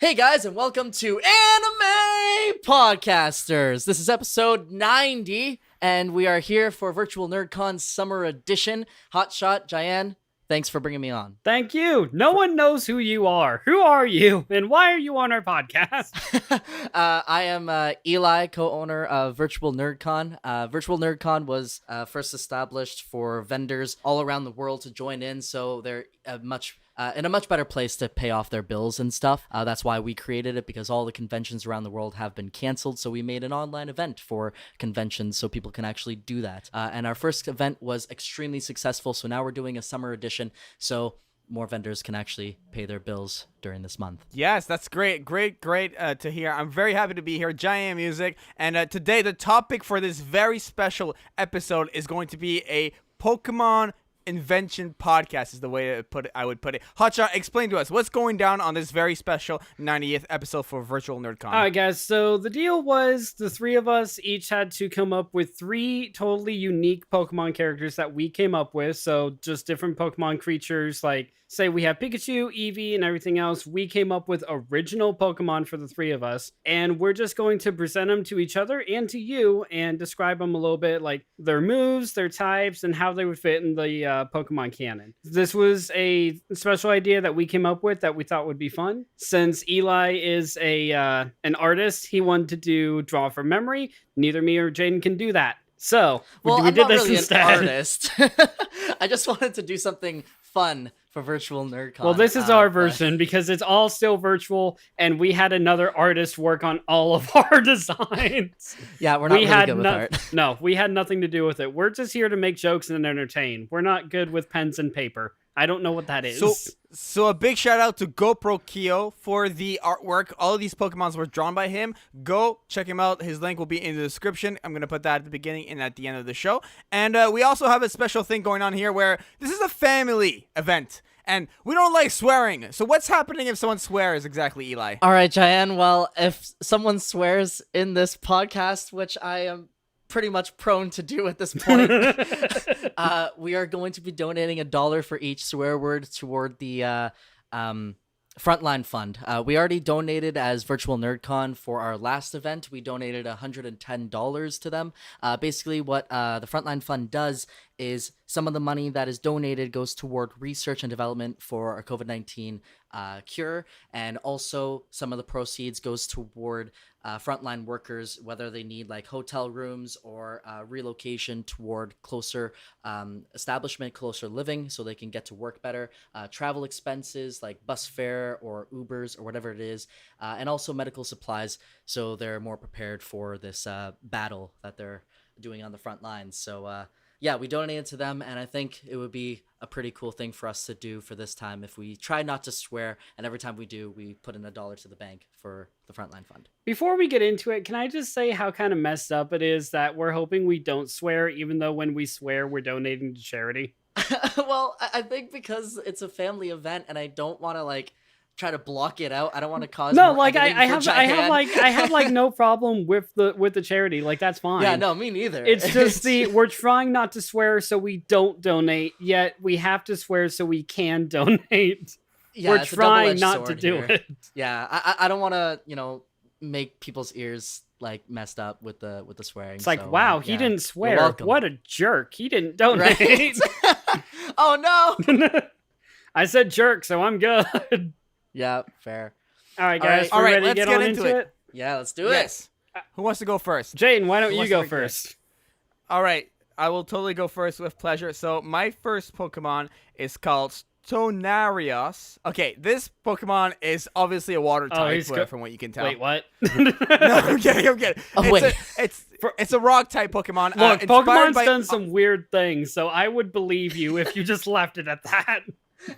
Hey guys, and welcome to Anime Podcasters. This is episode 90, and we are here for Virtual NerdCon Summer Edition. Hotshot, Jaian, thanks for bringing me on. Thank you. No one knows who you are. Who are you, and why are you on our podcast? I am Elie, co-owner of Virtual NerdCon. Virtual NerdCon was first established for vendors all around the world to join in, so they're in a much better place to pay off their bills and stuff. That's why we created it, because all the conventions around the world have been canceled. So we made an online event for conventions so people can actually do that. And our first event was extremely successful. So now we're doing a summer edition, so more vendors can actually pay their bills during this month. Yes, that's great to hear. I'm very happy to be here, JaianMusic. And today, the topic for this very special episode is going to be a Pokemon invention podcast, is the way I would put it. Hotshot, explain to us what's going down on this very special 90th episode for Virtual NerdCon. All right, guys. So the deal was the three of us each had to come up with three totally unique Pokemon characters that we came up with. So just different Pokemon creatures, like say we have Pikachu, Eevee, and everything else. We came up with original Pokemon for the three of us, and we're just going to present them to each other and to you and describe them a little bit, like their moves, their types, and how they would fit in the Pokemon canon. This was a special idea that we came up with that we thought would be fun. Since Elie is an artist, he wanted to draw from memory. Neither me or Jaden can do that. So we did this instead. An artist. I just wanted to do something fun for Virtual NerdCon. Well, this is our version because it's all still virtual, and we had another artist work on all of our designs. Yeah, we're not really good with art. No, we had nothing to do with it. We're just here to make jokes and entertain. We're not good with pens and paper. I don't know what that is. So a big shout out to GoProkyo for the artwork. All of these Pokemons were drawn by him. Go check him out. His link will be in the description. I'm going to put that at the beginning and at the end of the show. And we also have a special thing going on here where this is a family event. And we don't like swearing. So what's happening if someone swears exactly, Elie? All right, Jaian. Well, if someone swears in this podcast, which I am pretty much prone to do at this point, we are going to be donating $1 for each swear word toward the Frontline Fund. We already donated as Virtual NerdCon for our last event. We donated $110 to them. Basically, what the Frontline Fund does is some of the money that is donated goes toward research and development for our COVID-19 cure, and also some of the proceeds goes toward frontline workers, whether they need like hotel rooms or relocation toward closer establishment, closer living, so they can get to work better, travel expenses like bus fare or Ubers or whatever it is, and also medical supplies, so they're more prepared for this battle that they're doing on the front lines. So yeah, we donated to them, and I think it would be a pretty cool thing for us to do for this time if we try not to swear, and every time we do, we put in $1 to the bank for the Frontline Fund. Before we get into it, can I just say how kind of messed up it is that we're hoping we don't swear, even though when we swear, we're donating to charity? Well, I think because it's a family event, and I don't want to try to block it out. I don't want to cause no, more like I have like no problem with the charity. Like that's fine. Yeah, no, me neither. It's just we're trying not to swear so we don't donate, yet we have to swear so we can donate. Yeah, we're trying not to do it. Yeah, I don't want to, make people's ears like messed up with the swearing. It's like, wow, he didn't swear. What a jerk. He didn't donate. Right? Oh no. I said jerk, so I'm good. Yeah, fair. All right, guys. All right, ready let's to get get on into it. Yeah, let's do it. Yes. Who wants to go first? Jaden, why don't you go first? All right, I will totally go first with pleasure. So my first Pokemon is called Stonarios. Okay, this Pokemon is obviously a water type, from what you can tell. Wait, what? No, I'm kidding. Oh, wait. It's a rock type Pokemon. Look, Pokemon's done some weird things, so I would believe you if you just left it at that.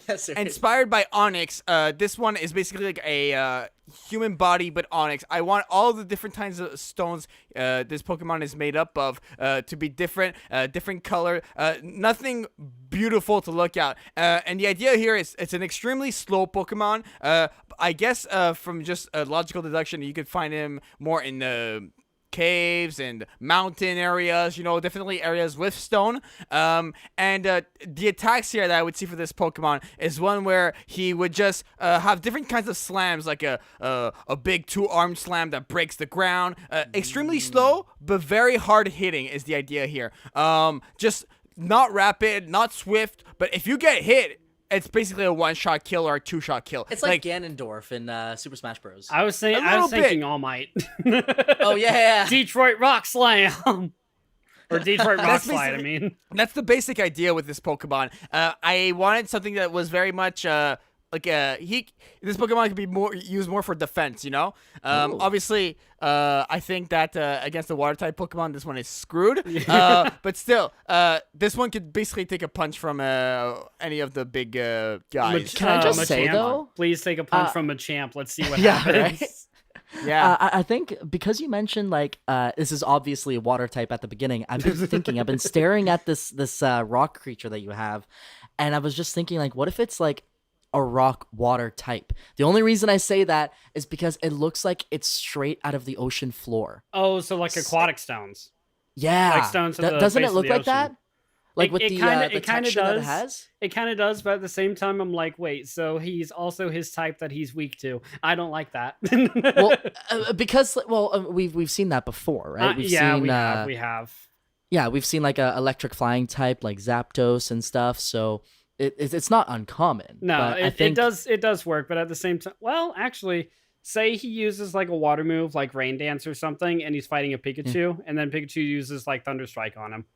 Yes, inspired by Onyx. This one is basically like a human body, but Onyx. I want all the different kinds of stones this Pokemon is made up of to be different, different color, nothing beautiful to look at. And the idea here is it's an extremely slow Pokemon. I guess from just a logical deduction, you could find him more in the caves and mountain areas, definitely areas with stone. And the attacks here that I would see for this Pokemon is one where he would just have different kinds of slams, like a big 2-armed slam that breaks the ground. Extremely slow, but very hard hitting is the idea here. Just not rapid, not swift, but if you get hit, it's basically a 1-shot kill or a 2-shot kill. It's like Ganondorf in Super Smash Bros. I was thinking All Might. Oh yeah. Detroit Rock Slam. Or Detroit Rock Slide, I mean. That's the basic idea with this Pokemon. I wanted something that was very much this Pokemon could be used more for defense, Obviously, I think that against the water type Pokemon, this one is screwed. But still, this one could basically take a punch from any of the big guys. Can I just say though? Please take a punch from Machamp. Let's see what happens. Right? Yeah, I think because you mentioned this is obviously a water type at the beginning. I've been staring at this rock creature that you have, and I was just thinking what if it's a rock water type? The only reason I say that is because it looks like it's straight out of the ocean floor. Oh, so like aquatic stones. Yeah, like stones. Doesn't it look like that? With the texture that it has? It kind of does, but at the same time, I'm like, wait, so he's also his type that he's weak to. I don't like that. We've seen that before, right? We have. Yeah, we've seen a electric flying type like Zapdos and stuff, so it's not uncommon. No, it does work, but at the same time, well, actually, say he uses a water move like Rain Dance or something, and he's fighting a Pikachu, and then Pikachu uses Thunder Strike on him.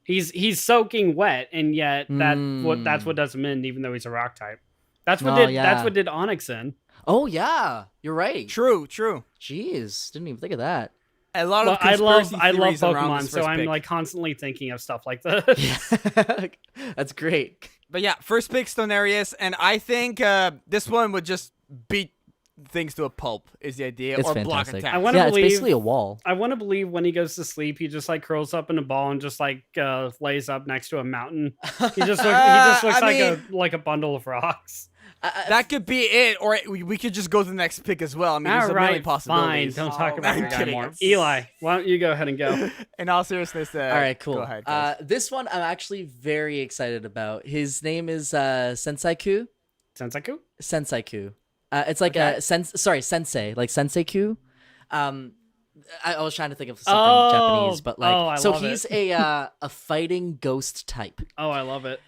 He's soaking wet, and yet that's what does him in, even though he's a rock type. That's what did Onyx in. Oh yeah, you're right. True. Jeez, didn't even think of that. A lot of I love theories around Pokemon, this so first I'm pick. constantly thinking of stuff like this. Yeah. That's great. But yeah, first pick Stonarius, and I think this one would just beat things to a pulp is the idea, It's or fantastic. block attack. It's basically a wall. I want to believe when he goes to sleep, he just curls up in a ball and just lays up next to a mountain. He just looks like a bundle of rocks. That could be it, or we could just go to the next pick as well. I mean, there's a million possibilities. Fine. Don't talk about I'm it kidding. anymore. Eli, why don't you go ahead and go? In all seriousness, all right, cool. Go ahead, guys. This one I'm actually very excited about. His name is Senseiku. Senseiku? Senseiku. It's like sensei, like Senseiku. I was trying to think of something Japanese, but he's a fighting ghost type. Oh, I love it.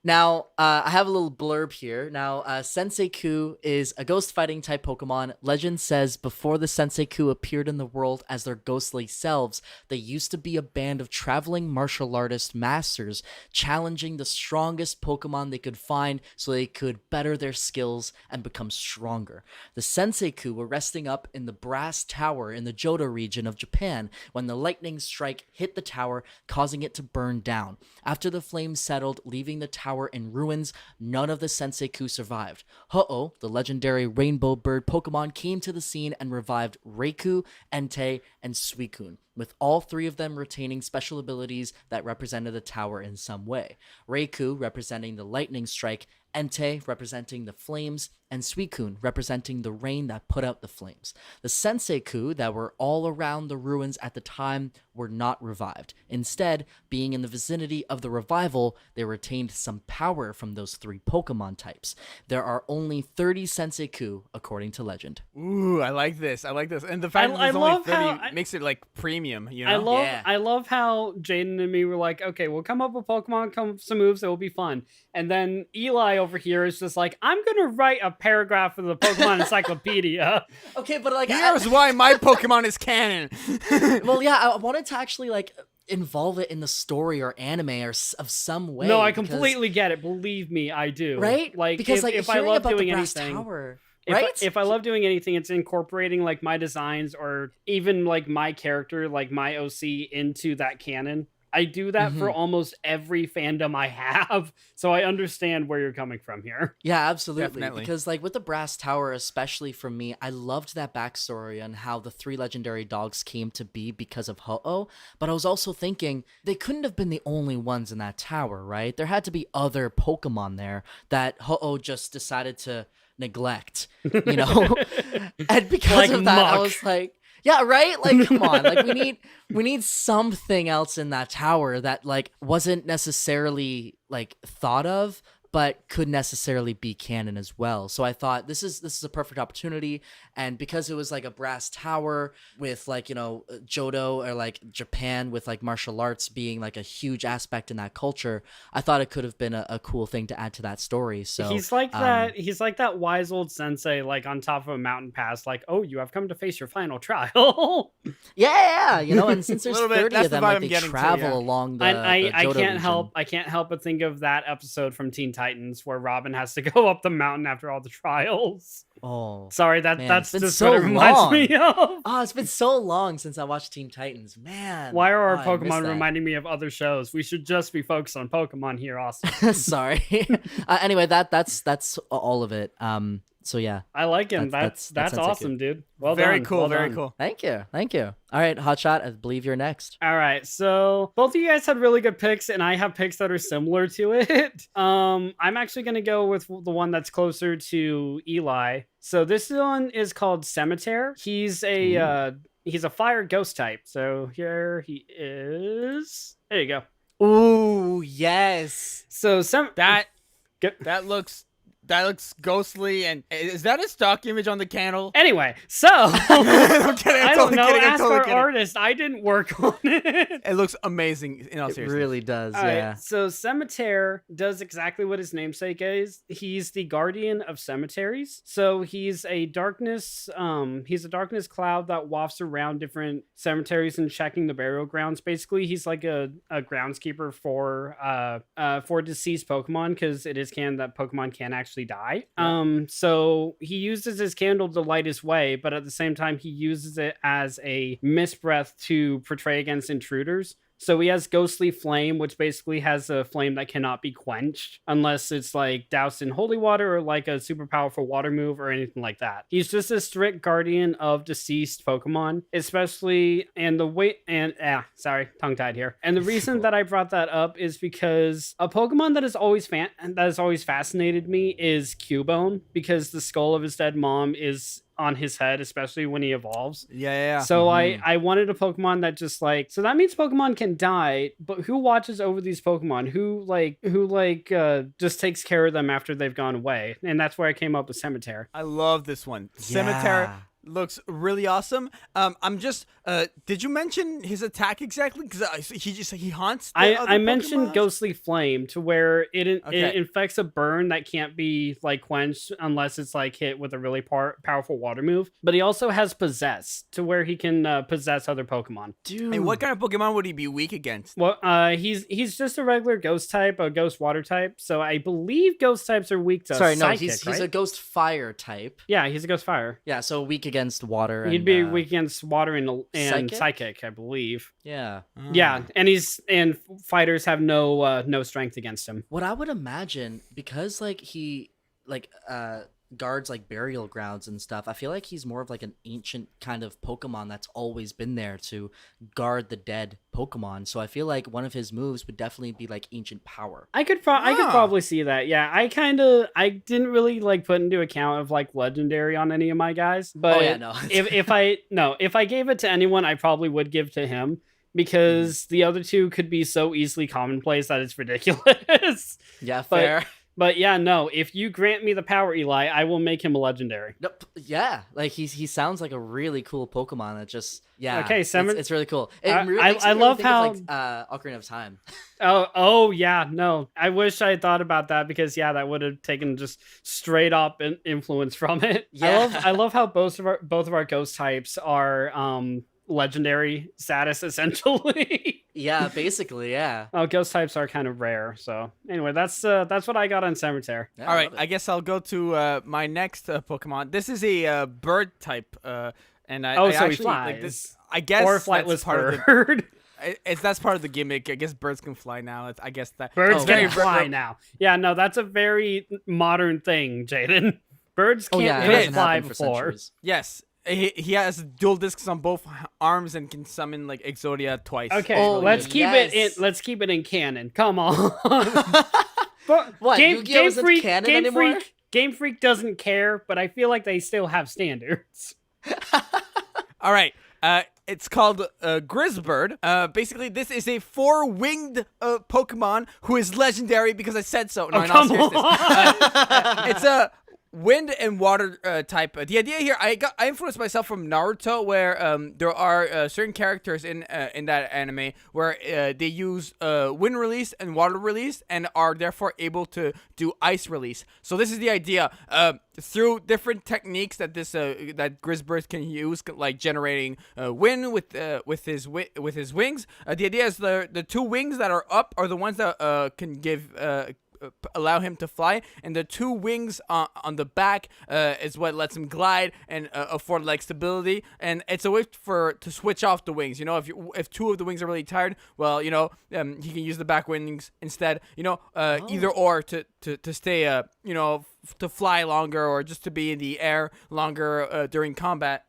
Now, I have a little blurb here. Now, Senseiku is a ghost fighting type Pokemon. Legend says before the Senseiku appeared in the world as their ghostly selves, they used to be a band of traveling martial artist masters challenging the strongest Pokemon they could find so they could better their skills and become stronger. The Senseiku were resting up in the Brass Tower in the Johto region of Japan when the lightning strike hit the tower, causing it to burn down. After the flames settled, leaving the tower in ruins, none of the Senseiku survived. Ho-Oh, the legendary rainbow bird Pokemon, came to the scene and revived Raikou, Entei, and Suicune, with all three of them retaining special abilities that represented the tower in some way. Raikou representing the lightning strike, Entei representing the flames, and Suicune representing the rain that put out the flames. The Senseiku that were all around the ruins at the time were not revived. Instead, being in the vicinity of the revival, they retained some power from those three Pokemon types. There are only 30 Senseiku, according to legend. Ooh, I like this. And the fact that there's only 30 makes it premium, you know? I love how Jaden and me were like, okay, we'll come up with Pokemon, come up with some moves that will be fun. And then Eli over here is just like, I'm gonna write a paragraph of the Pokemon Encyclopedia. Okay, but here's why my Pokemon is canon. Well, yeah, I wanted to actually involve it in the story or anime or of some way. No, I completely get it. Believe me, I do. Right? Because if I love doing anything, Tower, right? If I love doing anything, it's incorporating my designs or even my character, my OC into that canon. I do that for almost every fandom I have, so I understand where you're coming from here. Yeah, absolutely. Definitely. Because with the Brass Tower, especially for me, I loved that backstory on how the three legendary dogs came to be because of Ho-Oh, but I was also thinking they couldn't have been the only ones in that tower, right? There had to be other Pokemon there that Ho-Oh just decided to neglect, And because of that, I was like, Yeah, right? Like, come on. Like, we need something else in that tower that, like, wasn't necessarily, like, thought of, but could necessarily be canon as well. So I thought this is a perfect opportunity. And because it was like a brass tower with, like, you know, Johto, or like Japan with like martial arts being like a huge aspect in that culture, I thought it could have been a cool thing to add to that story. So he's like that wise old sensei, like on top of a mountain pass, like, oh, you have come to face your final trial. yeah, you know, and since there's Little bit, 30 that's of the them, vibe like I'm they getting to, travel yeah. along the I Johto region. can't help but think of that episode from Teen Titans where Robin has to go up the mountain after all the trials. Oh, Sorry, man, that's it's been just so what it reminds long. me of. Oh, it's been so long since I watched Teen Titans, man. Why are our Oh, I miss Pokemon that. reminding me of other shows? We should just be focused on Pokemon here, Austin. Sorry. Anyway, that's all of it. So yeah, I like him. That's That's Sensei awesome, Kid. dude. Well Very done. cool. Well Very done. cool. Thank you. All right, Hotshot, I believe you're next. All right, so both of you guys had really good picks, and I have picks that are similar to it. I'm actually gonna go with the one that's closer to Elie. So this one is called Cemetery. He's a fire ghost type. So here he is. There you go. Ooh, yes. So That looks ghostly. And is that a stock image on the candle? Anyway, so I'm kidding. I'm I totally don't know. kidding. I'm Ask totally our kidding. artist. I didn't work on it. It looks amazing. In all It seriousness. really does. All right, Yeah. so Cemetery does exactly what his namesake is. He's the guardian of cemeteries. So he's a darkness cloud that wafts around different cemeteries and checking the burial grounds. Basically, he's like a groundskeeper for deceased Pokemon, because it is canon that Pokemon can actually die. So he uses his candle to light his way, but at the same time he uses it as a mist breath to portray against intruders. So he has Ghostly Flame, which basically has a flame that cannot be quenched unless it's like doused in holy water or like a super powerful water move or anything like that. He's just a strict guardian of deceased Pokemon, especially, and the way, and sorry, tongue-tied here. And the reason that I brought that up is because a Pokemon that has always fascinated me is Cubone, because the skull of his dead mom is on his head, especially when he evolves. Yeah. So I wanted a Pokemon that just like, so that means Pokemon can die, but who watches over these Pokemon? Who just takes care of them after they've gone away? And that's where I came up with Cemetery. I love this one. Cemetery looks really awesome. I'm just did you mention his attack exactly? Because he haunts the other I mentioned Pokemons? Ghostly Flame, to where it Okay. infects a burn that can't be like quenched unless it's like hit with a really powerful water move. But he also has Possess, to where he can possess other Pokemon. Dude. And what kind of Pokemon would he be weak against? Well, he's just a regular ghost type, a ghost water type. So I believe ghost types are weak to Sorry, no, psychic, he's right? a ghost fire type. Yeah, he's a ghost fire. Yeah, so weak against water. He'd and, be weak against water and Psychic? psychic, I believe. Yeah. Yeah, and fighters have no strength against him. What I would imagine, because like he guards like burial grounds and stuff, I feel like he's more of like an ancient kind of Pokemon that's always been there to guard the dead Pokemon. So I feel like one of his moves would definitely be like ancient power. I could probably see that. Yeah, I didn't really like put into account of like legendary on any of my guys, but Oh, yeah, no. if I gave it to anyone, I probably would give to him, because the other two could be so easily commonplace that it's ridiculous. Yeah, fair. But yeah, no, if you grant me the power, Elie, I will make him a legendary. Nope. Yeah, like he sounds like a really cool Pokemon that just Okay, it's really cool. It I- really I- makes I me love think of, like, Ocarina of Time. Oh yeah, no. I wish I had thought about that, because yeah, that would have taken just straight up influence from it. Yeah. I love how both of our ghost types are legendary status, essentially. Yeah, basically, yeah. Oh, ghost types are kind of rare. So anyway, that's what I got on Cemetery. Yeah, All right, love it. I guess I'll go to my next Pokemon. This is a bird type, and I So he actually, flies. like this. I guess Or a that's flightless part of bird. that's part of the gimmick. I guess birds can fly now. I guess that Birds Oh, can yeah. fly now. Yeah, no, that's a very modern thing, Jaden. Birds Oh can't yeah, it it hasn't fly happened for before. centuries. Yes, he has dual discs on both arms and can summon like Exodia twice. Okay, Oh, let's keep it in. yes. Let's keep it in canon. Come on. But What, Yu-Gi-Oh isn't canon anymore? Game Freak doesn't care, but I feel like they still have standards. All right. It's called Grizz Bird. Basically, this is a 4-winged Pokemon who is legendary because I said so. No, come seriousness. on. It's a wind and water type. The idea here, I influenced myself from Naruto, where there are certain characters in that anime where they use wind release and water release and are therefore able to do ice release. So this is the idea. Through different techniques that that Grizz Bird can use, like generating wind with his wings. The idea is the 2 wings that are up are the ones that can give. Allow him to fly, and the 2 wings on the back is what lets him glide and afford like stability. And it's a way to switch off the wings. You know, if 2 of the wings are really tired, well, you know, he can use the back wings instead. You know, either or to stay you know, to fly longer or just to be in the air longer during combat.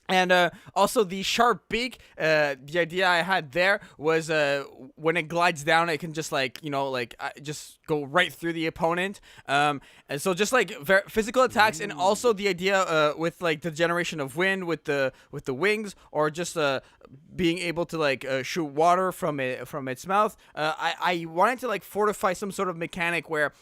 And also the sharp beak, the idea I had there was when it glides down, it can just like, you know, like just go right through the opponent. And so just like physical attacks, and also the idea with like the generation of wind with the wings, or just being able to like shoot water from its mouth. I wanted to like fortify some sort of mechanic where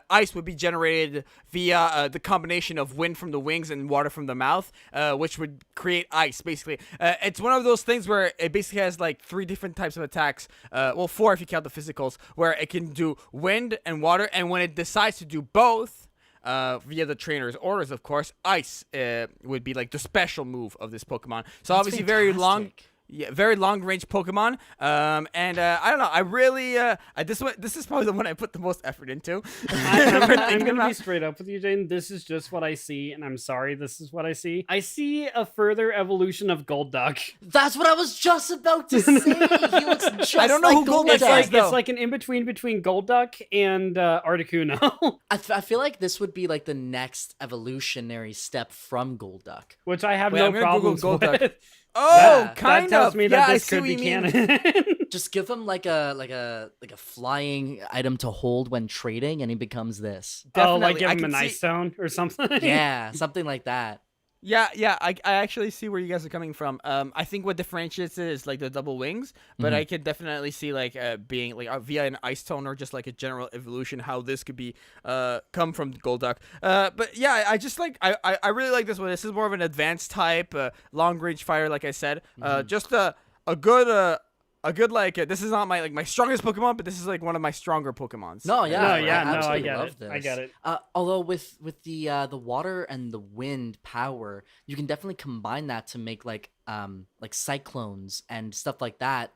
ice would be generated via the combination of wind from the wings and water from the mouth, which would create ice. Basically, it's one of those things where it basically has like 3 different types of attacks. Well, 4 if you count the physicals, where it can do wind and water, and when it decides to do both, via the trainer's orders, of course, ice would be like the special move of this Pokemon. So That's obviously fantastic. very long range Pokemon. And I don't know. I really this is probably the one I put the most effort into. I'm gonna be straight up with you, Jane. This is just what I see, and I'm sorry. This is what I see. I see a further evolution of Golduck. That's what I was just about to say. He looks just I don't know like who Golduck It's is, like though. it's like an in between Golduck and Articuno, I feel like this would be like the next evolutionary step from Golduck. which I have Wait, no I'm gonna Google problems Golduck. with. Oh, That kind of. That tells me Yeah, that I this see could what be you mean. canon. Just give him like a flying item to hold when trading, and he becomes this. Oh, like Definitely. give I him an can ice see- stone or something. Yeah, something like that. Yeah, I actually see where you guys are coming from. I think what differentiates it is like the double wings, but I could definitely see like being like via an ice tone or just like a general evolution how this could be come from Golduck. But yeah, I just like I really like this one. This is more of an advanced type, long range fighter, like I said. Just a good like this is not my strongest Pokemon, but this is like one of my stronger Pokemons. No, yeah, No, I yeah, no, I absolutely get love it. this. I get it. Although with the water and the wind power, you can definitely combine that to make like cyclones and stuff like that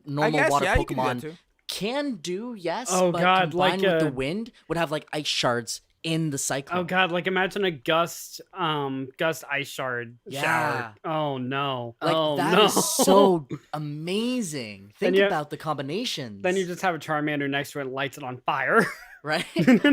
normal guess, water yeah, you can do that Pokemon too. can do. Yes, Oh, but God, combined like with the a- wind would have like ice shards in the cyclone. Oh god, like imagine a gust ice shard Yeah. shower. Oh no. Like oh that no. is so amazing. Think you- about the combinations. Then you just have a Charmander next to it and lights it on fire. right.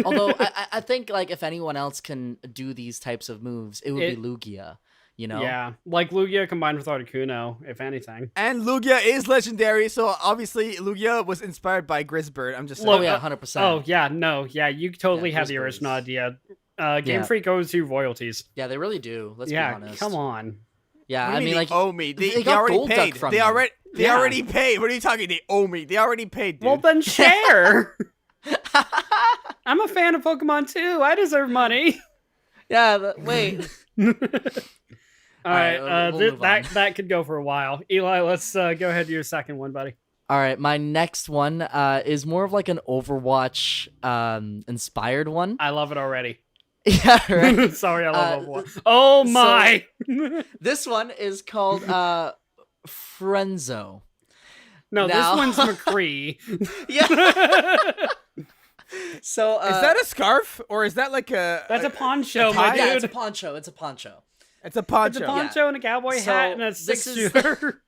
Although I think like if anyone else can do these types of moves, it would be Lugia. You know. Yeah, like Lugia combined with Articuno, if anything. And Lugia is legendary, so obviously Lugia was inspired by Grizz Bird. I'm just saying. Oh yeah, 100%. Oh yeah, no, yeah, you totally Yeah, have the Grizz Bird original is- idea. Game Yeah. Freak owes you royalties. Yeah, they really do. Let's be Yeah, honest. come on. Yeah, What do I you mean, they like, owe me. they They got already Golduck paid. from They him. already Yeah. already paid. What are you talking? They owe me. They already paid, dude. Well, then share. I'm a fan of Pokemon too. I deserve money. yeah. Wait. All right, we'll move on. that could go for a while. Eli, let's go ahead to your second one, buddy. All right, my next one is more of like an Overwatch inspired one. I love it already. Yeah, right. Sorry, I love Overwatch. Oh my! This one is called Frenzo. No, now- this one's McCree. Yeah. So Is that a scarf or is that like a? That's a poncho, a my tie? yeah, dude. it's a poncho. It's a poncho. It's a poncho and a cowboy So hat and a this six is- shooter.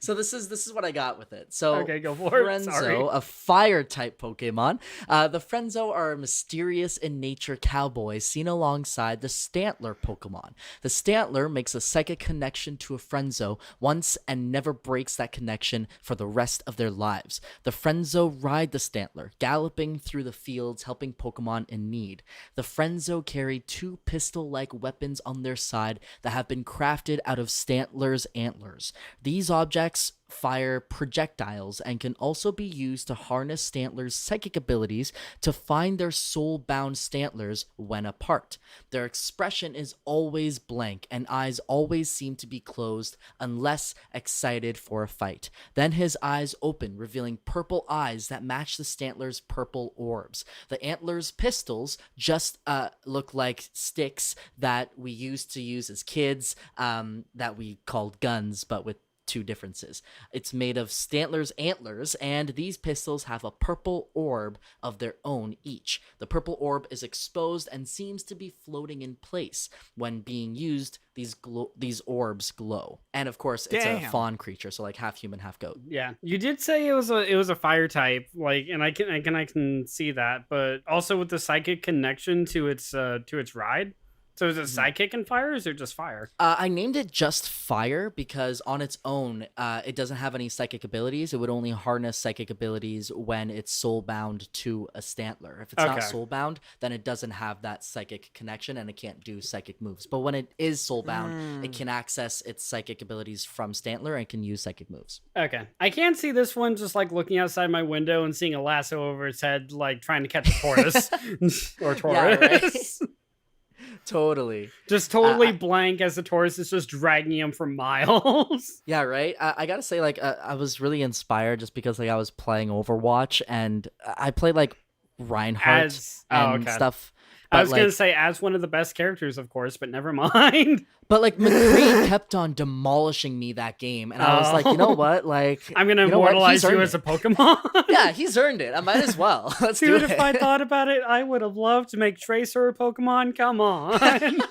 So this is what I got with it. So Okay, go for it. Sorry. Frenzo, a fire type Pokemon. The Frenzo are mysterious in nature cowboys seen alongside the Stantler Pokemon. The Stantler makes a psychic connection to a Frenzo once and never breaks that connection for the rest of their lives. The Frenzo ride the Stantler, galloping through the fields, helping Pokemon in need. The Frenzo carry two pistol-like weapons on their side that have been crafted out of Stantler's antlers. These objects fire projectiles and can also be used to harness Stantler's psychic abilities to find their soul-bound Stantlers when apart. Their expression is always blank and eyes always seem to be closed unless excited for a fight. Then his eyes open, revealing purple eyes that match the Stantler's purple orbs. The Antler's pistols just look like sticks that we used to use as kids, that we called guns, but with two differences. It's made of Stantler's antlers, and these pistols have a purple orb of their own each. The purple orb is exposed and seems to be floating in place. When being used, these orbs glow. And of course, it's a fawn creature, so like half human, half goat. Yeah, you did say it was a fire type, like, and I can see that, but also with the psychic connection to its ride. So is it psychic and fire, or is it just fire? I named it just fire because on its own, it doesn't have any psychic abilities. It would only harness psychic abilities when it's soul-bound to a Stantler. If it's not soul-bound, then it doesn't have that psychic connection and it can't do psychic moves. But when it is soul-bound, it can access its psychic abilities from Stantler and can use psychic moves. Okay. I can't see this one just like looking outside my window and seeing a lasso over its head, like trying to catch a tortoise or Taurus. Yeah, right? Totally. Just totally blank as the Taurus is just dragging him for miles. Yeah, right? I gotta say, like, I was really inspired just because, like, I was playing Overwatch and I played, like, Reinhardt and stuff. But, I was going to say, as one of the best characters, of course, but never mind. But, like, McCree kept on demolishing me that game. And I was like, you know what? Like, I'm going to immortalize you as a Pokemon. Yeah, he's earned it. I might as well. Let's do it. Dude, if I thought about it, I would have loved to make Tracer a Pokemon. Come on. I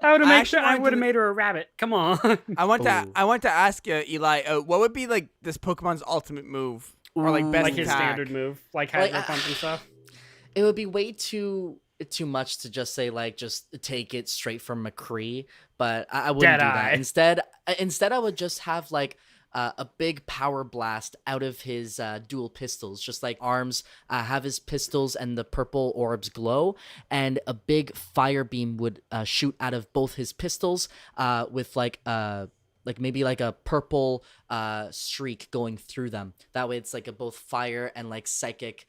would have made her a rabbit. Come on. I want to ask you, Eli, what would be, like, this Pokemon's ultimate move? Or, like, best like attack? His standard move? Like Hydro Pump and stuff? It would be way too much to just say, like, just take it straight from McCree, but I wouldn't do that. Instead, I would just have, like, a big power blast out of his dual pistols, just like arms, have his pistols and the purple orbs glow, and a big fire beam would shoot out of both his pistols with maybe like a purple streak going through them. That way it's like a both fire and like psychic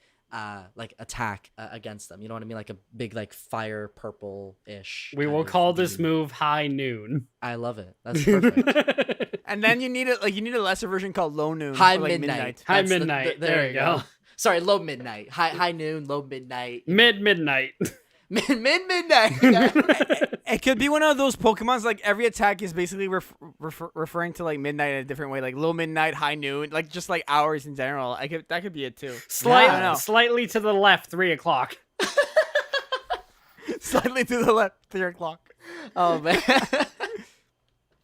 like attack against them. You know what I mean? Like a big like fire purple-ish. We will call this move High Noon. I love it. That's perfect. And then you need a lesser version called Low Noon. High like midnight. High midnight. There you go. Sorry, low midnight. High noon, low midnight. Midnight. Midnight. It could be one of those Pokemons, like every attack is basically referring to like midnight in a different way, like low midnight, high noon, like just like hours in general. That could be it too. Slightly to the left, 3:00. Slightly to the left, 3:00. Oh man.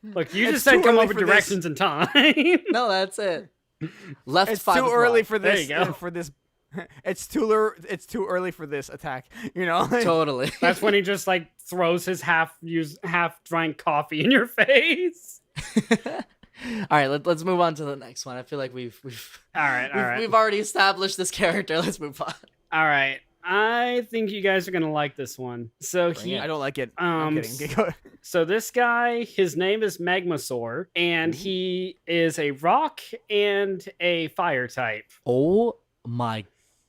Look, you just said come up with directions and time. No, that's it. Left. It's 5 too early o'clock. for this. There you go. For this. It's too early for this attack. You know. Totally. That's when he just like throws his half drank coffee in your face. All right, let's move on to the next one. I feel like we've all right. We've already established this character. Let's move on. All right. I think you guys are gonna like this one. So I don't like it. I'm kidding. So this guy, his name is Magma Soar, and he is a rock and a fire type. Oh my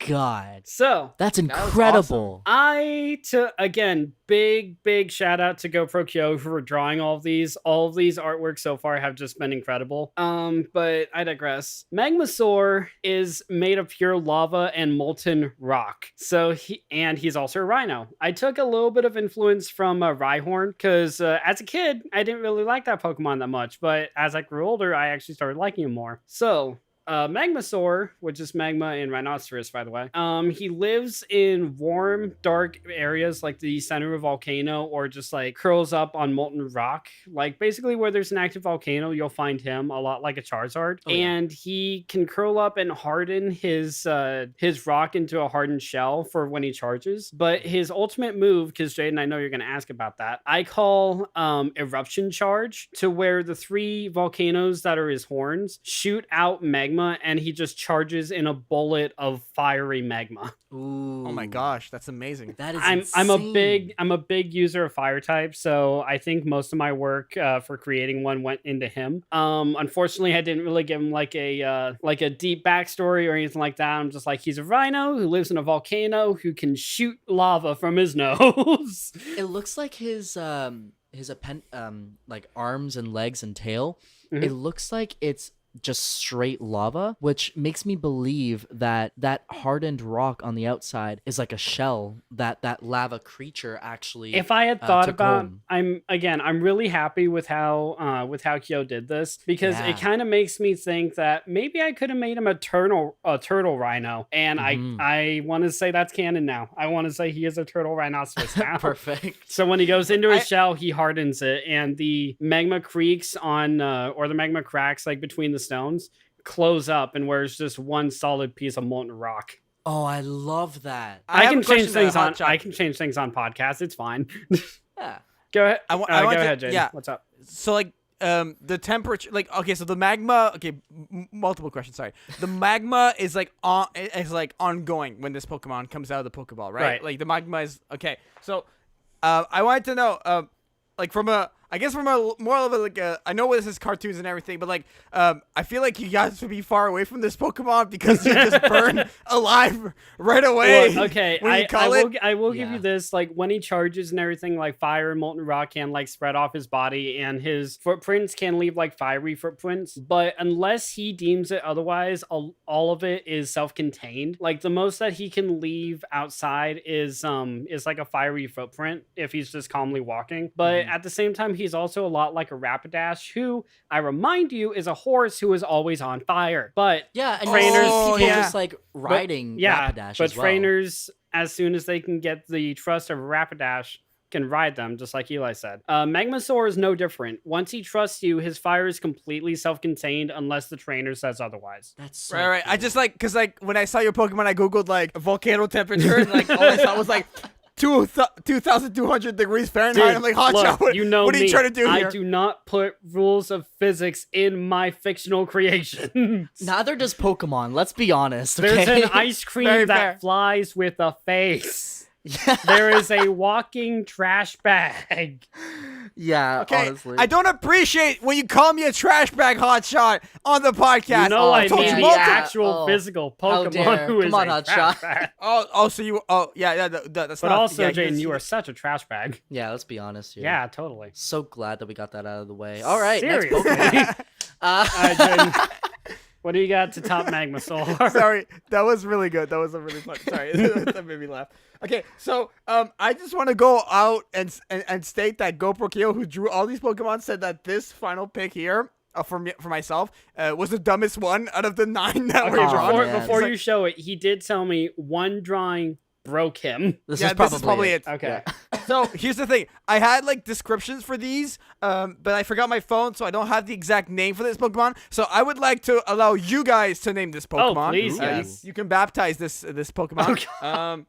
god. So that's incredible. Awesome. Again, big shout out to GoProkyo for drawing all of these. All of these artworks so far have just been incredible. But I digress. Magma Soar is made of pure lava and molten rock. So he's also a rhino. I took a little bit of influence from Rhyhorn because as a kid, I didn't really like that Pokemon that much. But as I grew older, I actually started liking him more. So Magma Soar, which is magma and rhinoceros, by the way. He lives in warm, dark areas like the center of a volcano, or just like curls up on molten rock. Like basically where there's an active volcano, you'll find him a lot like a Charizard. Oh, yeah. And he can curl up and harden his rock into a hardened shell for when he charges. But his ultimate move, because Jaden, I know you're going to ask about that, I call Eruption Charge, to where the 3 volcanoes that are his horns shoot out magma, and he just charges in a bullet of fiery magma. Ooh. Oh my gosh, that's amazing. That is I'm a big user of fire type, so I think most of my work for creating one went into him. Unfortunately, I didn't really give him like a deep backstory or anything like that. I'm just like, he's a rhino who lives in a volcano who can shoot lava from his nose. It looks like his like arms and legs and tail. Mhm. It looks like it's just straight lava, which makes me believe that that hardened rock on the outside is like a shell that lava creature actually If I had thought took about, home. I'm really happy with how Kyo did this, because Yeah. it kind of makes me think that maybe I could have made him a turtle rhino, and Mhm. I want to say that's canon now. I want to say he is a turtle rhinoceros now. Perfect. So when he goes into his shell, he hardens it, and the magma creeks or the magma cracks like between the stones close up, and where it's just one solid piece of molten rock. Oh, I love that. I have can a question change things to on. Hotshot. I can change things on podcasts. It's fine. Yeah. Go ahead. I Go want to- ahead, Jaden. yeah. What's up? So like the temperature, like, okay, so the magma, okay, multiple questions, sorry. The magma is like ongoing when this Pokemon comes out of the Pokeball, right? Right. Like the magma is okay. So I wanted to know like from a more of a like I know this is cartoons and everything, but like I feel like you guys should be far away from this Pokemon because you just burn alive right away. Well, okay, when you call I will give Yeah. you this. Like when he charges and everything, like fire and molten rock can like spread off his body, and his footprints can leave like fiery footprints. But unless he deems it otherwise, all of it is self-contained. Like the most that he can leave outside is like a fiery footprint if he's just calmly walking. But at the same time, he's also a lot like a Rapidash, who I remind you is a horse who is always on fire. But Yeah, and Trainers- you see people yeah. just like riding yeah, Rapidash but as well. trainers, as soon as they can get the trust of a Rapidash, can ride them, just like Elie said. Magma Soar is no different. Once he trusts you, his fire is completely self-contained unless the trainer says otherwise. That's so Right. I cool. just like, because like when I saw your Pokemon, I googled like volcano temperature, and like all I saw was like 2,200 degrees Fahrenheit. Dude, I'm like, Hotshot, look, you know what are you me. trying to do I here? do not put rules of physics in my fictional creations. Neither does Pokemon. Let's be honest. Okay? There's an ice cream Very that fair. flies with a face. Yeah. There is a walking trash bag. Yeah. Okay, Honestly. I don't appreciate when you call me a trash bag, Hotshot, on the podcast. You know, I told mean you the multiple- actual Oh, physical how Pokemon dare. who is Come on, a Hotshot. trash bag. yeah, that's But not. also, yeah, Jaden, this- you are such a trash bag. Yeah. Let's be honest here. Yeah, totally. So glad that we got that out of the way. All right. Seriously. Next Pokemon. Jaden, what do you got to top Magma Soar? Sorry, that was really good. That was a really fun. Sorry, that made me laugh. Okay, so I just want to go out and state that GoProkyo, who drew all these Pokemon, said that this final pick here for myself was the dumbest one out of the 9 that were Okay, drawn. man. before It's you show it, he did tell me one drawing broke him. This Yeah, is this is probably it. Okay. So here's the thing: I had like descriptions for these, but I forgot my phone, so I don't have the exact name for this Pokemon. So I would like to allow you guys to name this Pokemon. please, yes. You can baptize this Pokemon. Okay.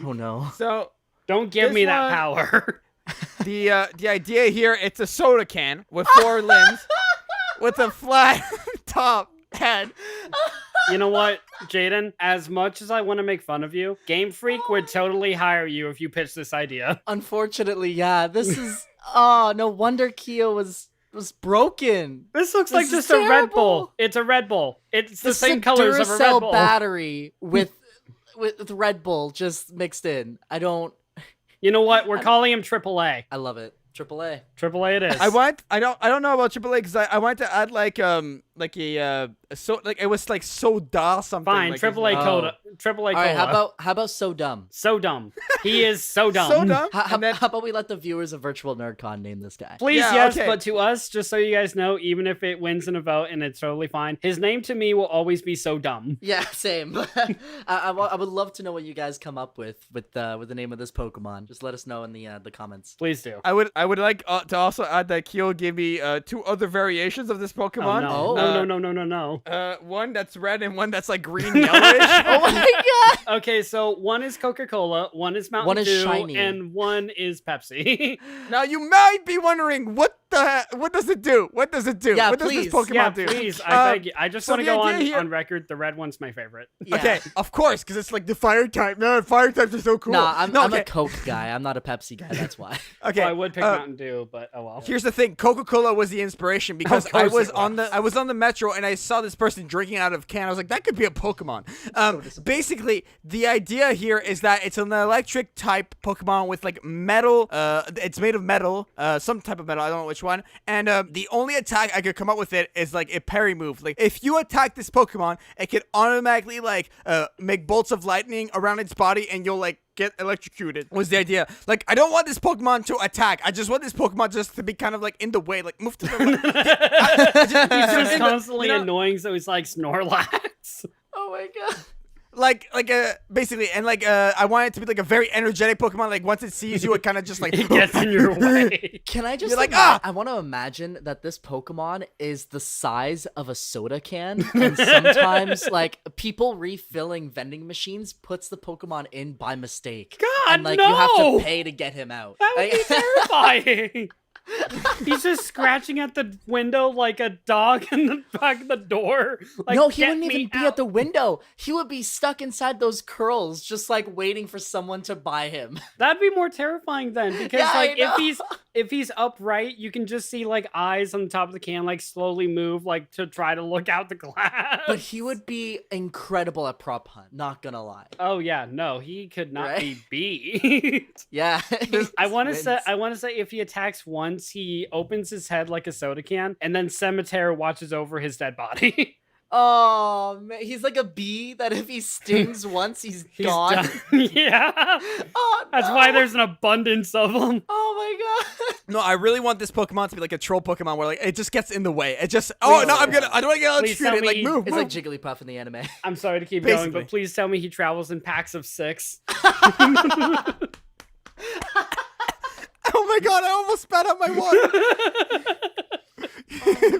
Oh no. So Don't give This me that one- power. the idea here, it's a soda can with 4 limbs, with a flat top head. You know what, Jaden? As much as I want to make fun of you, Game Freak would totally hire you if you pitched this idea. Unfortunately, yeah. This is. Oh, no wonder Kyo was broken. This looks like This just is a Red terrible. Bull. It's a Red Bull. It's the This is same colors of a Red Duracell Bull. battery with Red Bull just mixed in. I don't. You know what? We're calling him AAA. I love it. AAA. AAA it is. I don't know about AAA because I wanted to add like so like it was like soda something. Fine, like, triple A cola. Triple A All cola. right, how about so dumb? So dumb. He is so dumb. So dumb. How, And then- how about we let the viewers of Virtual NerdCon name this guy? Please, Yeah, yes, okay. but to us, just so you guys know, even if it wins in a vote and it's totally fine, his name to me will always be so dumb. Yeah, same. I would love to know what you guys come up with the name of this Pokemon. Just let us know in the comments. Please do. I would like to also add that Kyo gave me 2 other variations of this Oh, Pokemon. no. Oh. No. One that's red and one that's like green yellowish. Oh my god! Okay, so one is Coca-Cola, one is Mountain One is Dew, shiny. and one is Pepsi. Now you might be wondering what does it do? What does it do? Yeah, what does please. this Pokemon Yeah, do? please, I beg you. I just so want to the go idea here- on record. The red one's my favorite. Yeah. Okay, of course, because it's like the fire type. No, fire types are so cool. Nah, I'm okay. a Coke guy. I'm not a Pepsi guy. That's why. Okay, Well, I would pick Mountain Dew, but oh well. Here's the thing: Coca-Cola was the inspiration because Of I course was it on was. the metro and I saw this person drinking out of a can. I was like, that could be a Pokemon. Basically, the idea here is that it's an electric type Pokemon with like metal. It's made of metal, some type of metal. I don't know which one. And the only attack I could come up with it is like a parry move. Like if you attack this Pokemon, it could automatically like make bolts of lightning around its body, and you'll like get electrocuted. Was the idea. Like I don't want this Pokemon to attack. I just want this Pokemon just to be kind of like in the way, like move to the left. He's just in the- constantly you know- annoying, so he's like Snorlax. Oh my god. like basically, and like I want it to be like a very energetic Pokemon. Like once it sees you, it kind of just like It gets in your way. Can I just You're like, ah! I want to imagine that this Pokemon is the size of a soda can, and sometimes like people refilling vending machines puts the Pokemon in by mistake. God, and like you have no! to pay to get him out. That would be Like- terrifying. He's just scratching at the window like a dog in the back of the door. Like, no, he "Get wouldn't me even be out." at the window. He would be stuck inside those curls, just like waiting for someone to buy him. That'd be more terrifying then, because Yeah, I like know. if he's upright, you can just see like eyes on the top of the can like slowly move like to try to look out the glass. But he would be incredible at prop hunt, not gonna lie. Oh yeah, no, he could not Right? be beat. Yeah. I want to say Wins. if he attacks once, he opens his head like a soda can, and then Cemetery watches over his dead body. Oh man, he's like a bee that if he stings once, he's He's gone. done. Yeah, Oh, that's no. why there's an abundance of them. Oh my god. No, I really want this Pokemon to be like a troll Pokemon where like it just gets in the way. It just I don't want to get Please tell electrocuted. Like me- move, It's move. like Jigglypuff in the anime. I'm sorry to keep going, Basically. but please tell me he travels in packs of 6. Oh my god, I almost spat out my water.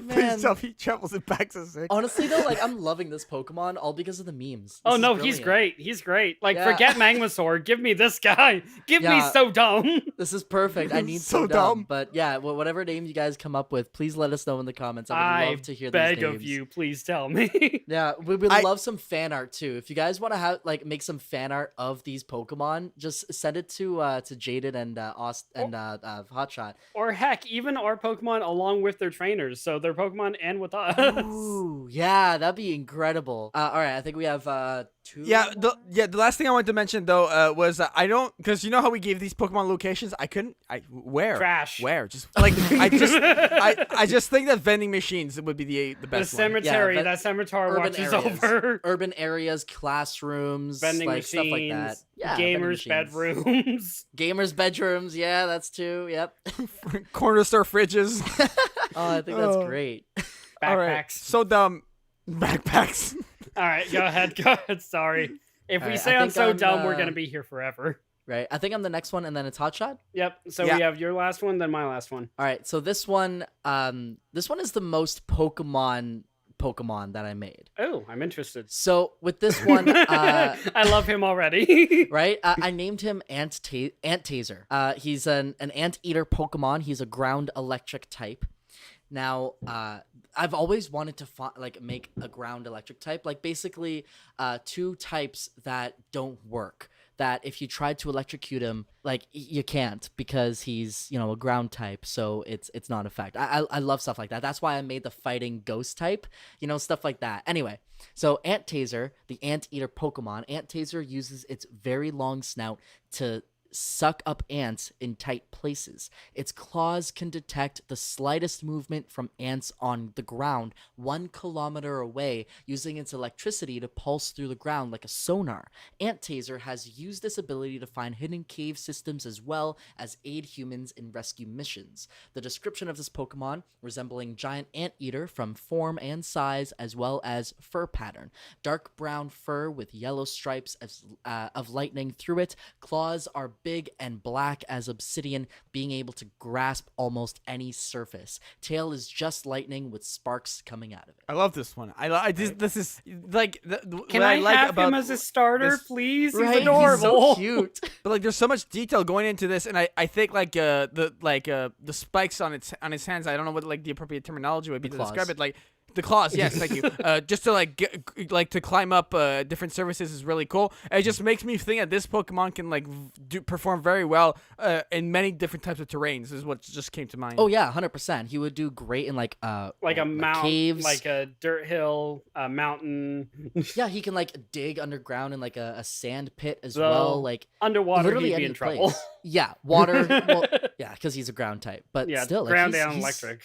man. Please tell me he travels in packs of 6. Honestly though, like I'm loving this Pokemon all because of the memes. Oh This is no, he's brilliant. great. He's great. Like, Yeah. forget Magma Soar. Give me this guy. Give me Yeah. so dumb. This is perfect. I need So so dumb. dumb. But yeah, whatever name you guys come up with, please let us know in the comments. I would I love to hear beg these names. of you, please tell me. Yeah, we would I- love some fan art too. If you guys want to have like make some fan art of these Pokemon, just send it to Jaded and Hotshot. Or heck, even our Pokemon along with their trainers, so their Pokemon and with us. Ooh, yeah, that'd be incredible. All right, I think we have 2. Yeah, the last thing I wanted to mention though was I don't, because you know how we gave these Pokemon locations. Where Trash. where just like I just think that vending machines would be the The best one. cemetery Yeah, that Cemetery urban watches areas. over. Urban areas, classrooms, Vending like machines, stuff like that. Yeah, vending gamers' machines. bedrooms. Gamers' bedrooms. Yeah, that's two. Yep. Corner store fridges. Oh, I think that's Oh. great. All right, Backpacks. so dumb. Backpacks. All right, go ahead. Go ahead. Sorry. If All we right, say I I'm think so I'm, dumb, we're uh, gonna be here forever. Right. I think I'm the next one, and then it's Hotshot. Yep. So Yeah. we have your last one, then my last one. All right. So this one is the most Pokemon that I made. Oh, I'm interested. So with this one, I love him already. right? I named him Ant Taser. He's an anteater Pokemon. He's a ground electric type. Now, I've always wanted to make a ground electric type, like basically two types that don't work. That if you tried to electrocute him, like you can't because he's a ground type, so it's not a fact. I love stuff like that. That's why I made the fighting ghost type, stuff like that. Anyway, so Ant Taser, the anteater Pokemon, Ant Taser uses its very long snout to suck up ants in tight places. Its claws can detect the slightest movement from ants on the ground 1 kilometer away, using its electricity to pulse through the ground like a sonar. Ant Taser has used this ability to find hidden cave systems as well as aid humans in rescue missions. The description of this Pokemon, resembling giant anteater from form and size as well as fur pattern. Dark brown fur with yellow stripes of lightning through it. Claws are big and black as obsidian, being able to grasp almost any surface. Tail is just lightning with sparks coming out of it. I love this one. This is like Can what I like have about him as a starter, this- please? Right? He's adorable. He's so cute. But like, there's so much detail going into this, and I think like the spikes on his hands. I don't know what like the appropriate terminology would be to describe it. Like the claws, yes, thank you. Just to like to climb up different surfaces is really cool. It just makes me think that this Pokemon can like perform very well in many different types of terrains. Is what just came to mind. Oh yeah, 100%. He would do great in like a like mountain, caves, like a dirt hill, a mountain. Yeah, he can like dig underground in like a sand pit as So, well. Like Underwater, literally he'd be any in trouble. place. Yeah, water. Well, yeah, because he's a ground type. But Yeah, still, like, ground he's- down he's- electric.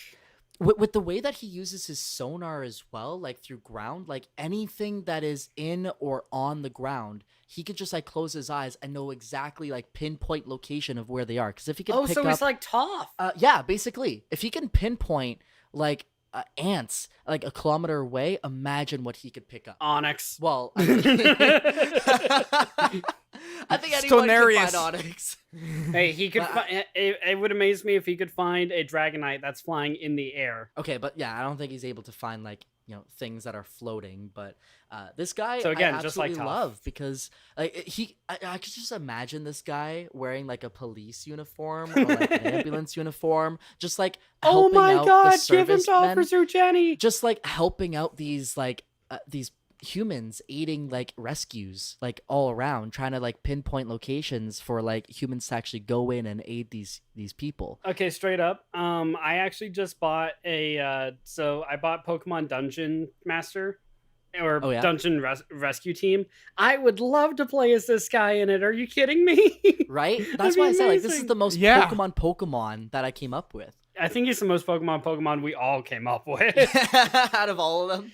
With the way that he uses his sonar as well, like through ground, like anything that is in or on the ground, he could just like close his eyes and know exactly like pinpoint location of where they are. Because if he can Oh, pick so up, he's like Toph. yeah, basically, if he can pinpoint like ants like a kilometer away, imagine what he could pick up. Onyx. Well, I think anyone can Stonarius. find Onyx. Hey, he could. But It would amaze me if he could find a Dragonite that's flying in the air. Okay, but yeah, I don't think he's able to find like things that are floating. But this guy, So again, I just like absolutely Toph. love because like I could just imagine this guy wearing like a police uniform or like an ambulance uniform, just like Oh helping my out God! the Give him to servicemen, Officer Jenny. just like helping out these humans, aiding like rescues like all around, trying to like pinpoint locations for like humans to actually go in and aid these people. Okay, straight up. I actually just bought so I bought Pokemon Dungeon Master or Oh, yeah? Dungeon Rescue Team. I would love to play as this guy in it. Are you kidding me? Right? That'd That's be why I said like this is amazing. the most Yeah. Pokemon that I came up with. I think he's the most Pokemon we all came up with. Out of all of them.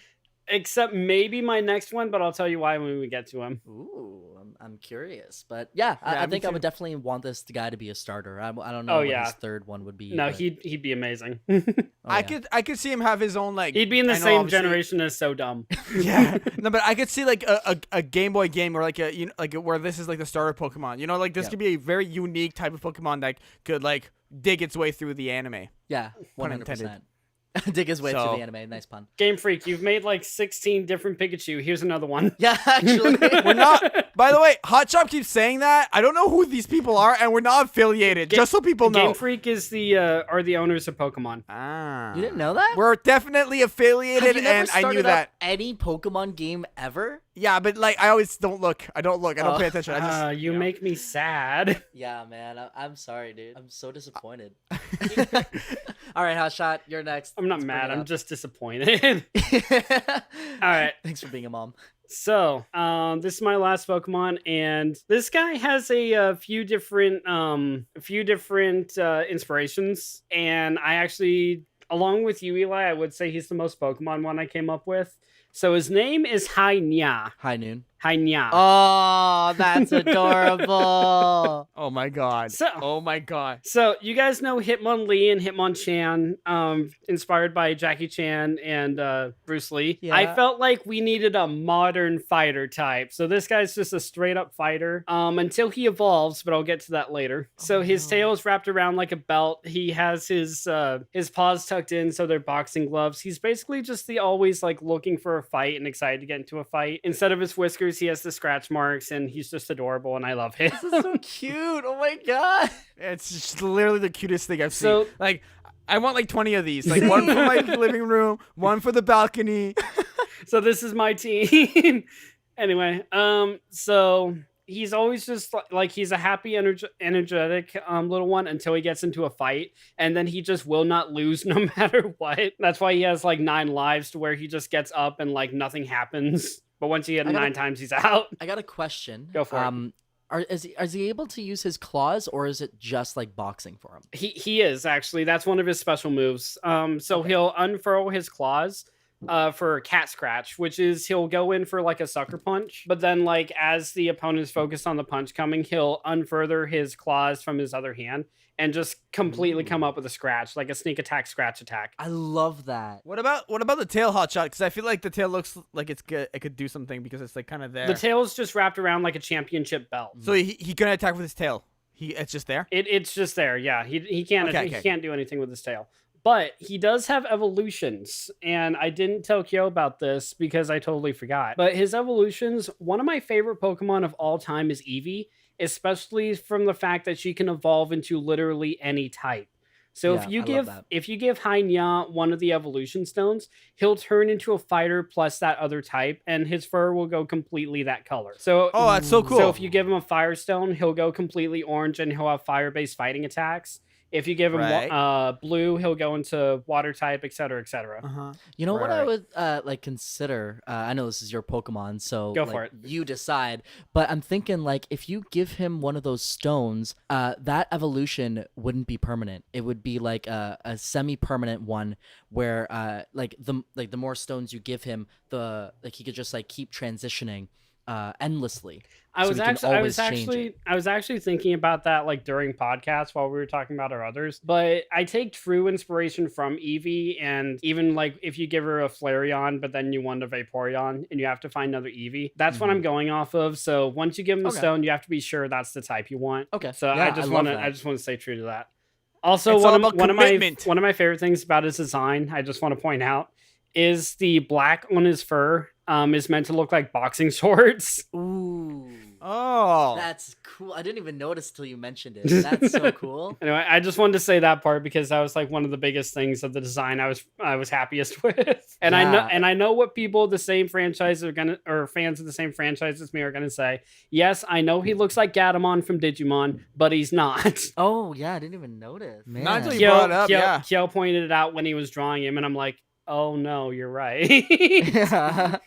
Except maybe my next one, but I'll tell you why when we get to him. Ooh, I'm curious, but yeah, I me think I too. would definitely want this guy to be a starter. I don't know Oh, what yeah. his third one would be. No, but- he'd be amazing. oh, I yeah. could see him have his own like. He'd be in the I know, same obviously- generation as So Dumb. Yeah, no, but I could see like a Game Boy game or like where this is like the starter Pokemon. You know, like this Yeah. could be a very unique type of Pokemon that could like dig its way through the anime. Yeah, Pun 100%. Dig his way So- through the anime. Nice pun. Game Freak, you've made like 16 different Pikachu. Here's another one. Yeah, actually. We're not. By the way, Hotshot keeps saying that. I don't know who these people are, and we're not affiliated. Just so people know. Game Freak is are the owners of Pokemon. Ah, You didn't know that? We're definitely Have affiliated, you never and I knew started up that. any Pokemon game ever? Yeah, but like I always don't look. I don't look. I don't Oh. pay attention. I just. You make me sad. Yeah, man. I'm sorry, dude. I'm so disappointed. All right, Hotshot, you're next. I'm not Let's bring mad. it I'm up. just disappointed. All right. Thanks for being a mom. So, this is my last Pokemon, and this guy has a few different inspirations, and I actually, along with you, Eli, I would say he's the most Pokemon one I came up with. So his name is Hainya. High noon. Hainya. Oh, that's adorable. Oh my god. So- Oh my god. So you guys know Hitmonlee and Hitmonchan, inspired by Jackie Chan and Bruce Lee. Yeah. I felt like we needed a modern fighter type. So this guy's just a straight up fighter until he evolves, but I'll get to that later. So his no. tail is wrapped around like a belt. He has his paws tucked in, so they're boxing gloves. He's basically just the always like looking for a fight and excited to get into a fight. Instead of his whiskers, he has the scratch marks, and he's just adorable, and I love him. This is so cute. Oh my god. It's just literally the cutest thing I've So- seen. Like, I want like 20 of these. Like one for my living room, one for the balcony. So this is my team. Anyway, so he's always just like he's a happy, energetic little one until he gets into a fight, and then he just will not lose no matter what. That's why he has like 9 lives, to where he just gets up and like nothing happens. But once he hit I gotta- 9 times, he's out. I got a question. Go for it. Is he able to use his claws, or is it just like boxing for him? He is actually. That's one of his special moves. So he'll unfurl his claws for cat scratch, which is he'll go in for like a sucker punch, but then like as the opponent's focused on the punch coming, he'll unfurther his claws from his other hand and just completely come up with a scratch, like a sneak attack, scratch attack. I love that. What about the tail Hotshot? Because I feel like the tail looks like it's good. It could do something because it's like kind of there. The tail's just wrapped around like a championship belt. So he can attack with his tail. It's just there. It's just there. Yeah, he can't Okay, he okay. can't do anything with his tail. But he does have evolutions, and I didn't tell Kyo about this because I totally forgot. But his evolutions, one of my favorite Pokemon of all time is Eevee, especially from the fact that she can evolve into literally any type. So Yeah, if you give Hainya one of the evolution stones, he'll turn into a fighter plus that other type, and his fur will go completely that color. So Oh, that's so cool. So if you give him a Firestone, he'll go completely orange and he'll have fire-based fighting attacks. If you give him Right. blue, he'll go into water type, etc., etc. Uh-huh. You know what I Right. would like consider? I know this is your Pokemon, so Go like, for it. you decide. But I'm thinking like if you give him one of those stones, that evolution wouldn't be permanent. It would be like a semi-permanent one where like the more stones you give him, the like he could just like keep transitioning endlessly. I was always change it. actually thinking about that like during podcasts while we were talking about our others. But I take true inspiration from Eevee, and even like if you give her a Flareon, but then you want a Vaporeon and you have to find another Eevee, that's what I'm going off of. So once you give him the Okay. stone, you have to be sure that's the type you want. Okay. So Yeah, I just love want to that. stay true to that. Also, It's all about one of my commitment. favorite things about his design, I just want to point out, is the black on his fur is meant to look like boxing swords. Ooh. Oh. That's cool. I didn't even notice till you mentioned it. That's so cool. Anyway, I just wanted to say that part because that was like one of the biggest things of the design I was happiest with. And Yeah. I know what people the same franchise are gonna, or fans of the same franchise as me are gonna say. Yes, I know he looks like Gatomon from Digimon, but he's not. Oh yeah, I didn't even notice. Man. Not until you brought it up, yeah. Kyo pointed it out when he was drawing him, and I'm like, oh no, you're right. Yeah.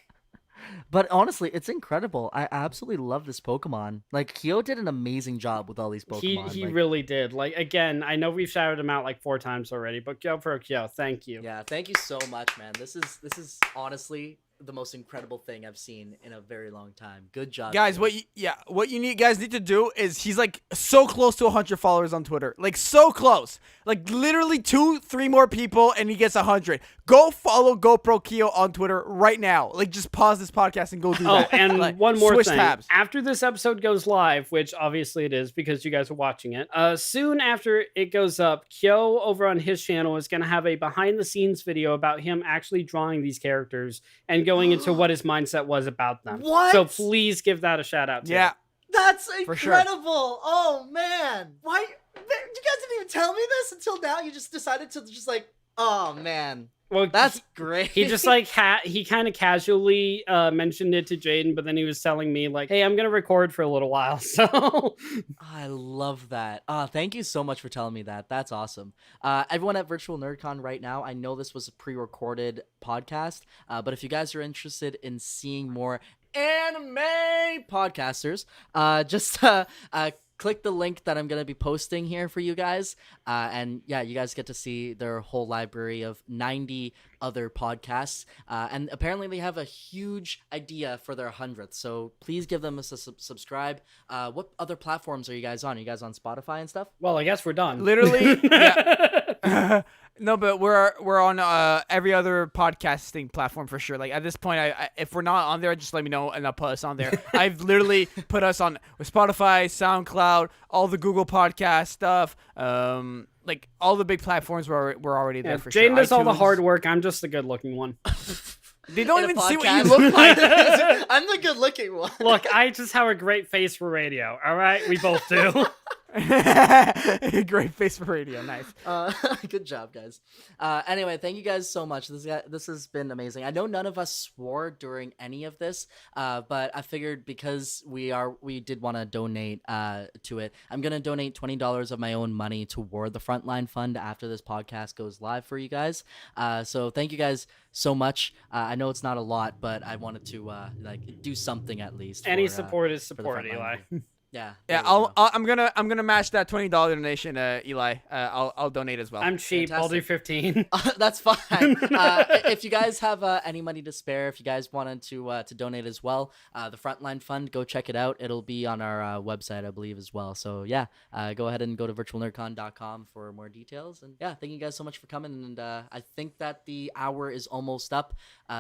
But honestly, it's incredible. I absolutely love this Pokemon. Like Kyo did an amazing job with all these Pokemon. He like, really did. Like again, I know we've shouted him out like 4 times already, but GoProkyo, thank you. yeah, thank you so much, man. This is honestly the most incredible thing I've seen in a very long time. Good job, Guys, Kyo. what you guys need to do is he's like so close to 100 followers on Twitter, like so close, like literally 2-3 more people, and he gets 100. Go follow GoProkyo on Twitter right now. Like just pause this podcast and go do Oh, that. and Like, one more switch thing. tabs. After this episode goes live, which obviously it is because you guys are watching it, soon after it goes up, Kyo over on his channel is going to have a behind-the-scenes video about him actually drawing these characters and going into what his mindset was about them. What? So please give that a shout-out to Yeah. him. That's For sure. incredible. Oh man, why? You guys didn't even tell me this until now. You just decided to just like, oh man, Well, that's great. he just like he kind of casually mentioned it to Jaden, but then he was telling me like, "Hey, I'm gonna record for a little while." So I love that. Thank you so much for telling me that. That's awesome. Everyone at Virtual NerdCon right now, I know this was a pre-recorded podcast, but if you guys are interested in seeing more anime podcasters, just click the link that I'm going to be posting here for you guys. And yeah, you guys get to see their whole library of 90 other podcasts. And apparently they have a huge idea for their 100th. So please give them a subscribe. What other platforms are you guys on? Are you guys on Spotify and stuff? well, I guess we're done. Literally, yeah. No, but we're on every other podcasting platform for sure. Like at this point, I if we're not on there, just let me know and I'll put us on there. I've literally put us on Spotify, SoundCloud, all the Google Podcast stuff. Like all the big platforms we're already there for sure. Jaden does all the iTunes. hard work. I'm just the good-looking one. They don't In a even see what you podcast? look like. I'm the good looking one. Look, I just have a great face for radio. All right, we both do. Great face for radio. Nice. Good job, guys. Anyway, thank you guys so much. This has been amazing. I know none of us swore during any of this, but I figured because we did want to donate to it, I'm gonna donate $20 of my own money toward the Frontline Fund after this podcast goes live for you guys. So thank you guys so much. I know it's not a lot, but I wanted to like do something at least. Any for, support is for the support, Frontline Eli. Fund. Yeah. Yeah, there we go. I'm gonna match that $20 donation, Eli. I'll donate as well. I'm cheap. I'll do Fantastic. 15. That's fine. If you guys have any money to spare, if you guys wanted to donate as well, the Frontline Fund, go check it out. It'll be on our website, I believe, as well. So yeah, go ahead and go to virtualnerdcon.com for more details. And yeah, thank you guys so much for coming. And I think that the hour is almost up.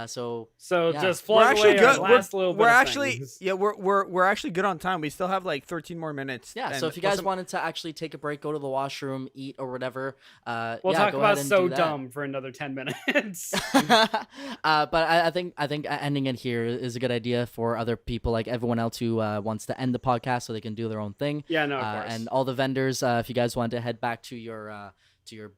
So yeah. Just We're plug actually away good. our last little bit We're of actually things. we're actually good on time. We still have like 13 more minutes. Yeah, so if you guys wanted to actually take a break, go to the washroom, eat or whatever, We'll yeah, talk go about ahead and So do that. Dumb for another 10 minutes. But I think ending it here is a good idea for other people, like everyone else who wants to end the podcast so they can do their own thing. Yeah, no, of course. And all the vendors, if you guys want to head back to your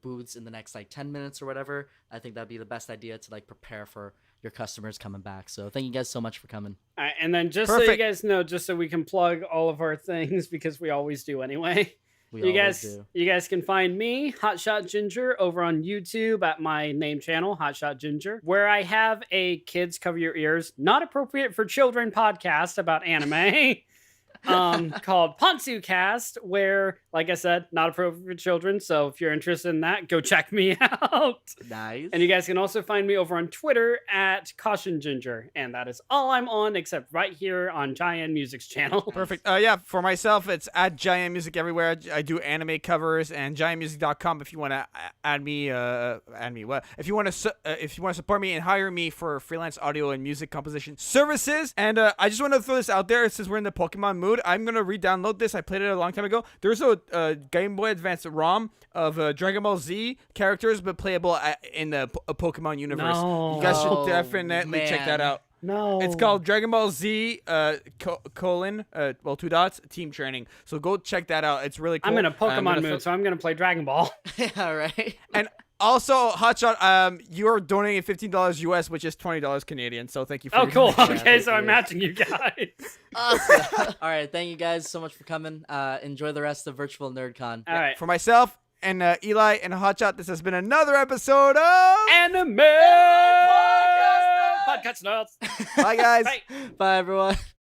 booths in the next like 10 minutes or whatever, I think that'd be the best idea to like prepare for your customers coming back. So thank you guys so much for coming. All right, and then just so you Perfect. guys know, just so we can plug all of our things because we always do anyway. We You always guys, do. you guys can find me, Hotshot Ginger, over on YouTube at my name channel, Hotshot Ginger, where I have a Kids Cover Your Ears, not appropriate for children podcast about anime. Called Ponzu Cast, where, like I said, not appropriate for children. So if you're interested in that, go check me out. Nice. And you guys can also find me over on Twitter at Caution Ginger, and that is all I'm on, except right here on JaianMusic's channel. Perfect. Yeah, for myself, it's at JaianMusic everywhere. I do anime covers and JaianMusic.com if you want to add me. What? If you want to support me and hire me for freelance audio and music composition services. And I just want to throw this out there since we're in the Pokemon mood. I'm gonna re-download this. I played it a long time ago. There's a Game Boy Advance ROM of Dragon Ball Z characters, but playable in the Pokemon universe. No. You guys should Oh, definitely check that man. out. No. It's called Dragon Ball Z colon 2 dots Team Training. So go check that out. It's really cool. I'm in a I'm Pokemon gonna mood, so I'm going to play Dragon Ball. Yeah, right. And also, Hotshot, you're donating $15 US, which is $20 Canadian. So thank you for Oh, your cool. donation. Okay, so thank I'm you. matching you guys. Awesome. All right, thank you guys so much for coming. Enjoy the rest of Virtual NerdCon. All right. For myself and Eli and Hotshot, this has been another episode of Anime Podcast Nuts. Bye, guys. Bye. Bye, everyone.